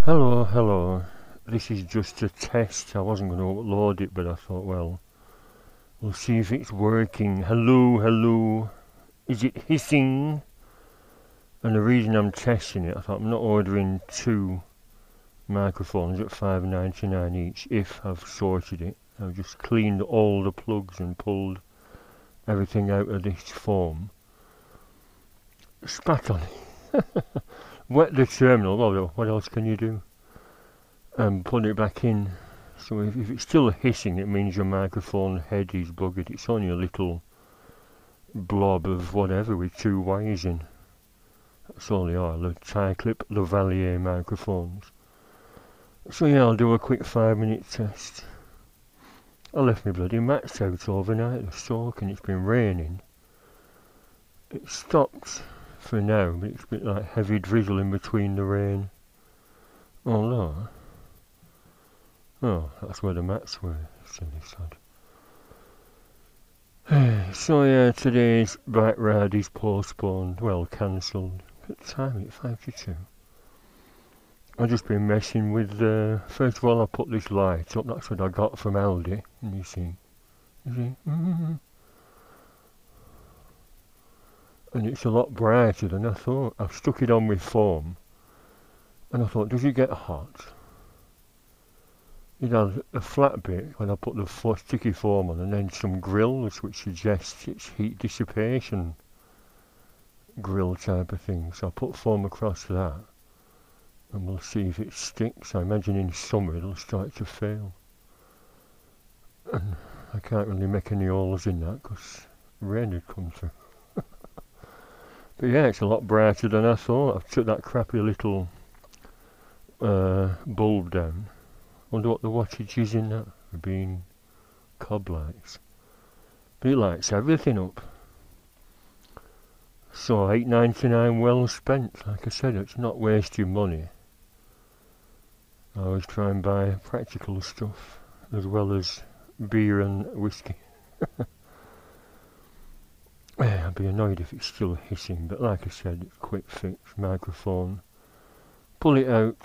Hello, hello. This is just a test. I wasn't going to upload it, but I thought, well, we'll see if it's working. Hello, hello. Is it hissing? And the reason I'm testing it, I thought I'm not ordering two microphones at $5.99 each if I've sorted it. I've just cleaned all the plugs and pulled everything out of this foam. Spat on it. Wet the terminal. Well, what else can you do? And put it back in. So if it's still hissing, it means your microphone head is buggered. It's only a little blob of whatever with two wires in. That's all they are, the tri-clip lavalier microphones. So yeah, I'll do a quick 5-minute test. I left my bloody mats out overnight, the soak, and it's been raining. It stopped for now, but it's a bit like heavy drizzle in between the rain. Oh no. Oh, that's where the mats were, silly sod. So yeah, today's bike ride is postponed, well, cancelled. What time is it? 5 to 2. I've just been messing with, first of all I put this light up, that's what I got from Aldi, and you see. And it's a lot brighter than I thought. I've stuck it on with foam, and I thought, does it get hot? It has a flat bit when I put the sticky foam on, and then some grills which suggests it's heat dissipation grill type of thing. So I put foam across that, and we'll see if it sticks. I imagine in summer it'll start to fail. And I can't really make any holes in that because rain had come through. But yeah, it's a lot brighter than I thought. I've took that crappy little bulb down. Wonder what the wattage is in that for being cob lights. But it lights everything up. So $8.99 well spent. Like I said, it's not wasting money. I always try and buy practical stuff as well as beer and whiskey. I'd be annoyed if it's still hissing, but like I said, it's quick fix, microphone. Pull it out,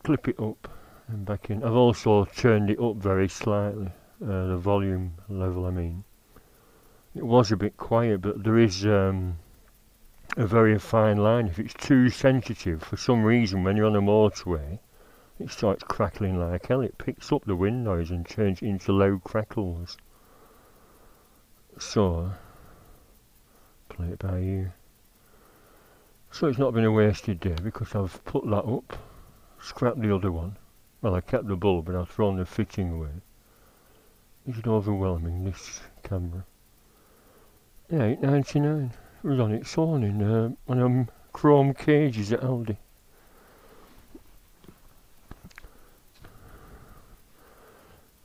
clip it up, and back in. I've also turned it up very slightly, the volume level I mean. It was a bit quiet, but there is a very fine line. If it's too sensitive, for some reason when you're on a motorway, it starts crackling like hell. It picks up the wind noise and turns it into loud crackles. So, play it by ear. So it's not been a wasted day because I've put that up, scrapped the other one. Well, I kept the bulb and I've thrown the fitting away. Is it overwhelming, this camera? Yeah, $8.99. It was on its own in one of them chrome cages at Aldi.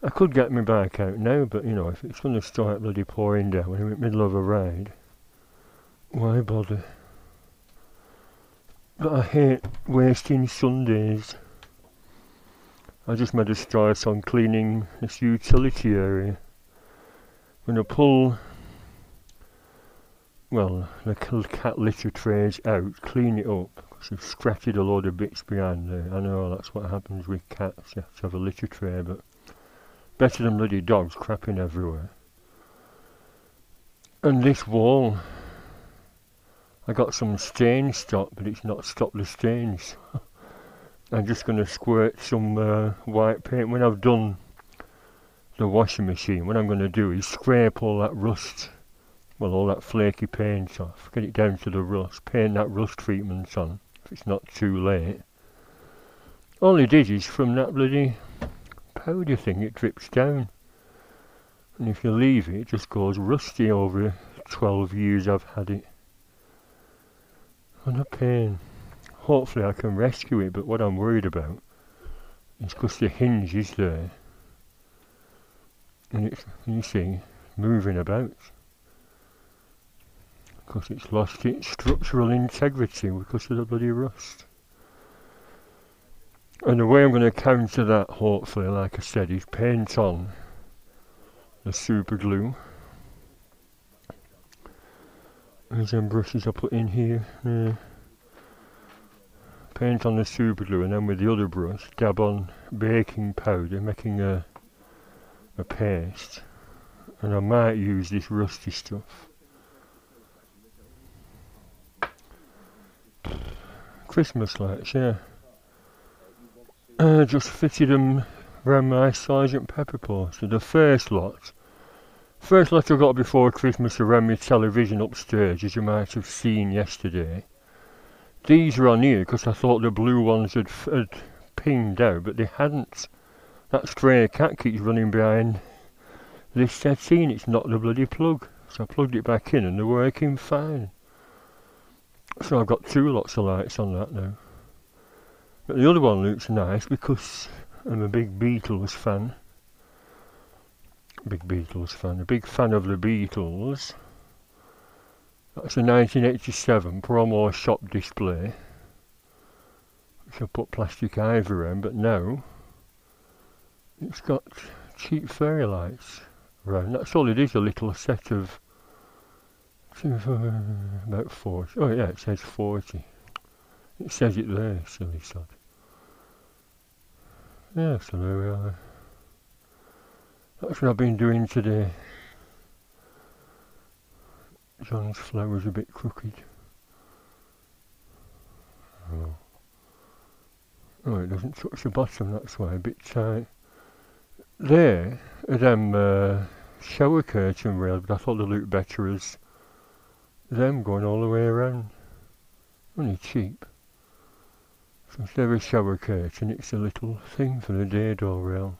I could get my bike out now, but you know, if it's going to start bloody pouring down when I'm in the middle of a ride, why bother? But I hate wasting Sundays. I just made a start on cleaning this utility area. I'm going to pull, well, the cat litter trays out, clean it up, because I've scratched a load of bits behind there. I know that's what happens with cats, you have to have a litter tray, but better than bloody dogs crapping everywhere. And this wall, I got some stain stopped, but it's not stopped the stains. I'm just going to squirt some white paint. When I've done the washing machine, what I'm going to do is scrape all that rust, well, all that flaky paint off, get it down to the rust, paint that rust treatment on, if it's not too late. All it is from that bloody powder thing, it drips down. And if you leave it, it just goes rusty over 12 years I've had it. What a pain. Hopefully I can rescue it, but what I'm worried about is because the hinge is there and it's, you see, moving about because it's lost its structural integrity because of the bloody rust. And the way I'm going to counter that, hopefully, like I said, is paint on the super glue. There's them brushes I put in here. paint on the super glue, and then with the other brush dab on baking powder, making a paste. And I might use this rusty stuff. Christmas lights, yeah. Just fitted them around my Sergeant Pepper poster. The first lot I got before Christmas around my television upstairs, as you might have seen yesterday. These are on here because I thought the blue ones had pinged out, but they hadn't. That stray cat keeps running behind this setting. It's not the bloody plug. So I plugged it back in and they're working fine. So I've got 2 lots of lights on that now. But the other one looks nice because I'm a big Beatles fan. A big fan of the Beatles. That's a 1987 promo shop display, which I put plastic eyes around, but now it's got cheap fairy lights around. That's all it is, a little set of about 40. Oh yeah, it says 40. It says it there, silly sod. Yeah, so there we are. That's what I've been doing today. John's flower's a bit crooked. Oh, it doesn't touch the bottom, that's why, a bit tight. There are them shower curtain rails, but I thought they looked better as them going all the way around. Only cheap. So instead of a shower curtain, it's a little thing for the dado rail.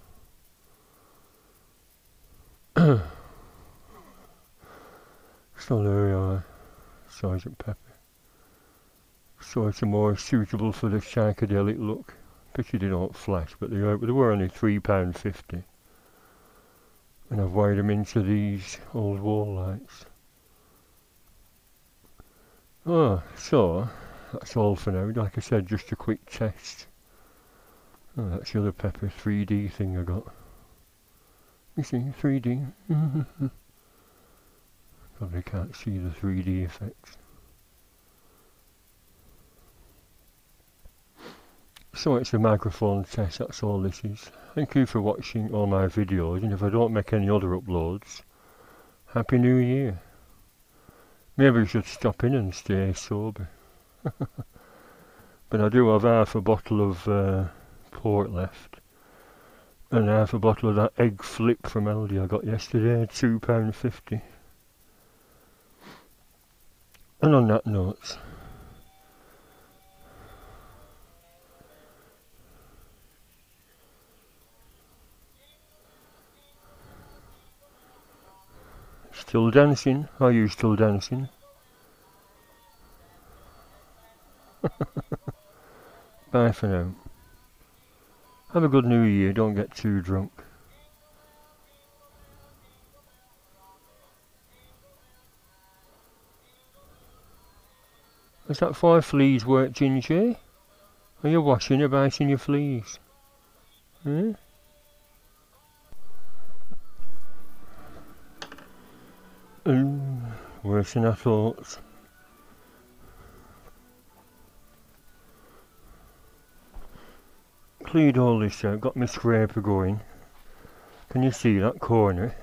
So there we are, Sergeant Pepper. So it's more suitable for the psychedelic look. Pity they don't flash, but they were only £3.50. And I've wired them into these old wall lights. Oh, so that's all for now. Like I said, just a quick test. Oh, that's the other Pepper 3D thing I got. You see, 3D. Probably can't see the 3D effects. So it's a microphone test, that's all this is. Thank you for watching all my videos, and if I don't make any other uploads, Happy New Year. Maybe I should stop in and stay sober. But I do have half a bottle of port left, and half a bottle of that egg flip from Aldi I got yesterday, £2.50. And on that note, still dancing? Are you still dancing? Bye for now. Have a good New Year, don't get too drunk. Is that 5 fleas work, Ginger? Are you washing or biting your fleas? Hmm? Worse than I thought. Cleared all this out, got my scraper going. Can you see that corner?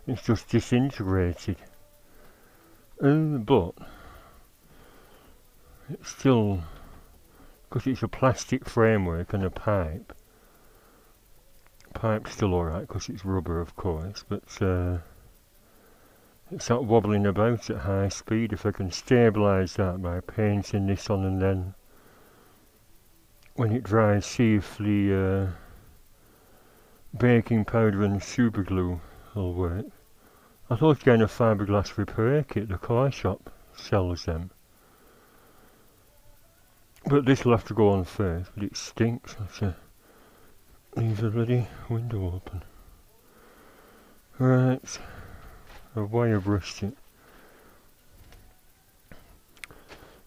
It's just disintegrated. But it's still, because it's a plastic framework and a pipe. Pipe's still alright because it's rubber, of course, but it's not wobbling about at high speed. If I can stabilise that by painting this on, and then when it dries, see if the baking powder and super glue will work. I thought getting a fiberglass repair kit, the car shop sells them. But this will have to go on first, but it stinks. Leave the bloody window open. Right, I've wire brushed it.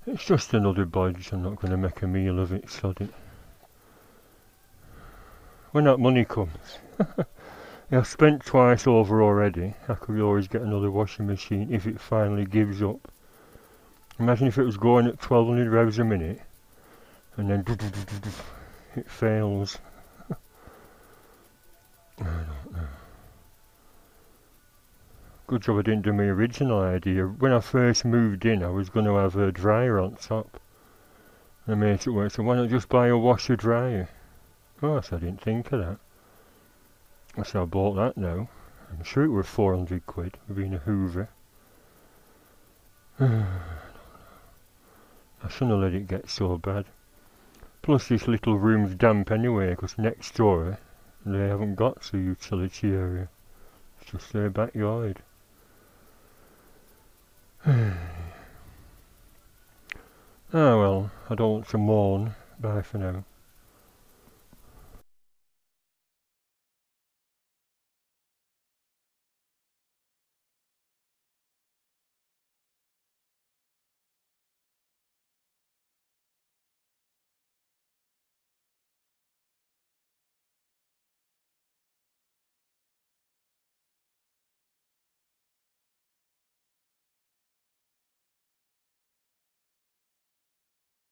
It's just another bodge, I'm not going to make a meal of it, sod it. When that money comes, I've spent twice over already. I could always get another washing machine if it finally gives up. Imagine if it was going at 1200 revs a minute. and then it fails. I don't know. Good job I didn't do my original idea. When I first moved in, I was going to have a dryer on top. I made it work, so why not just buy a washer dryer? Oh, so I didn't think of that. So I bought that now. I'm sure it was 400 quid, being a Hoover. I shouldn't have let it get so bad. Plus this little room's damp anyway, because next door they haven't got the utility area. It's just their backyard. Ah well, I don't want to mourn. Bye for now.